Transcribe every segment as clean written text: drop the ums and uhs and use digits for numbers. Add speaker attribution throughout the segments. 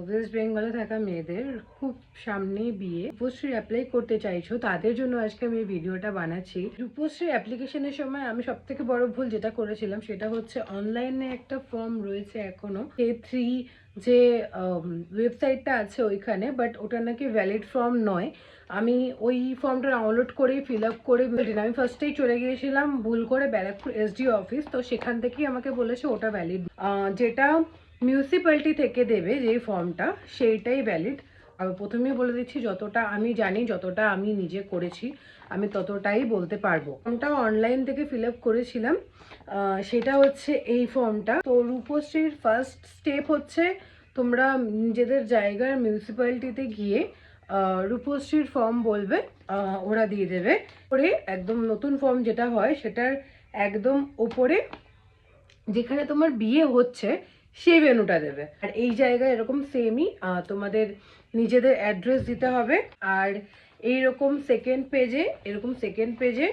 Speaker 1: West বেঙ্গলে থাকা মেয়েদের খুব সামনেই বিয়ে, রূপশ্রী অ্যাপ্লাই করতে চাইছো তাদের জন্য আজকে আমি এই ভিডিওটা বানাচ্ছি। রূপশ্রী অ্যাপ্লিকেশনের সময় আমি সব থেকে বড় ভুল যেটা করেছিলাম সেটা হচ্ছে অনলাইনে একটা ফর্ম রয়েছে এখনো K3 যে ওয়েবসাইটটা আছে ওইখানে, বাট ওটা নাকি ভ্যালিড ফর্ম নয়। আমি ওই ফর্মটা ডাউনলোড করে ফিল আপ করে আমি ফার্স্টেই চলে গিয়েছিলাম ভুল করে ব্যারাকপুর এসডি অফিস, তো সেখান থেকেই আমাকে বলেছে ওটা ভ্যালিড। যেটা মিউনিসিপ্যালিটি থেকে দেবে যে ফর্মটা সেইটাই ভ্যালিড। আমি প্রথমেই বলে দিচ্ছি, যতটা আমি জানি, যতটা আমি নিজে করেছি আমি ততটাই বলতে পারবো। ফর্মটা অনলাইন থেকে ফিল আপ করেছিলাম, সেটা হচ্ছে এই ফর্মটা। তো রূপশ্রীর ফার্স্ট স্টেপ হচ্ছে তোমরা নিজেদের জায়গার মিউনিসিপ্যালিটিতে গিয়ে রূপশ্রীর ফর্ম বলবে, ওরা দিয়ে দেবে। পরে একদম নতুন ফর্ম যেটা হয় সেটার একদম ওপরে যেখানে তোমার বিয়ে হচ্ছে সেই ভেন্যুটা দেবে। আর এই জায়গায় এরকম সেমই তোমাদের নিজেদের অ্যাড্রেস দিতে হবে। আর এইরকম সেকেন্ড পেজে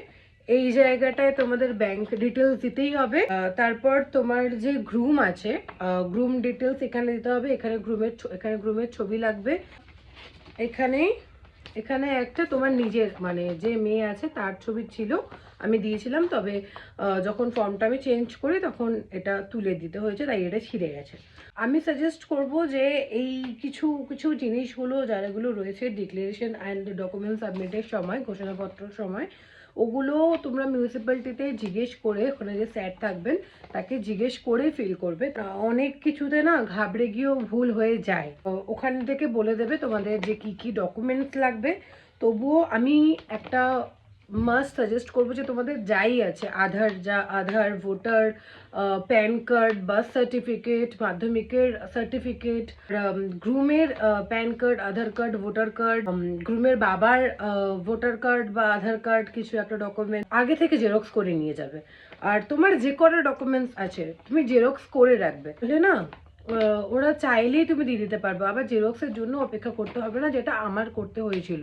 Speaker 1: এই জায়গাটায় তোমাদের ব্যাংক ডিটেলস দিতেই হবে। তারপর তোমার যে গ্রুম আছে, গ্রুম ডিটেলস এখানে দিতে হবে। এখানে গ্রুমের ছবি লাগবে। এখানে এখানে একটা তোমার নিজের মানে যে মেয়ে আছে তার ছবি ছিল, আমি দিয়েছিলাম। তবে যখন ফর্মটা আমি চেঞ্জ করি তখন এটা তুলে দিতে হয়েছে, তাই এটা ছিঁড়ে গেছে। আমি সাজেস্ট করব যে এই কিছু কিছু জিনিসগুলো যারাগুলো রয়েছে ডিক্লারেশন অ্যান্ড ডকুমেন্ট সাবমিটের সময়, ঘোষণাপত্রের সময়, ওগুলো তোমরা মিউনিসিপ্যালিটিতে জিজ্ঞেস করে, ওখানে যে স্যার থাকবেন তাকে জিজ্ঞেস করে ফিল করবে। অনেক কিছুতে না ঘাবড়ে গিয়েও ভুল হয়ে যায়। ওখান থেকে বলে দেবে তোমাদের যে কি কি ডকুমেন্টস লাগবে। তবুও আমি একটা মাস্ট সাজেস্ট করবো যে তোমাদের যাই আছে, Aadhaar, voter, PAN card, birth certificate, মাধ্যমিকের সার্টিফিকেট, গ্রুমের PAN card, Aadhaar card, voter card, গ্রুমের বাবার ভোটার কার্ড বা আধার কার্ড, কিছু একটা ডকুমেন্ট আগে থেকে জেরক্স করে নিয়ে যাবে। আর তোমার যে কটা ডকুমেন্টস আছে তুমি জেরক্স করে রাখবে, বুঝলে না? ওরা চাইলেই তুমি দিয়ে দিতে পারবে, আবার জেরক্সের জন্য অপেক্ষা করতে হবে না, যেটা আমার করতে হয়েছিল।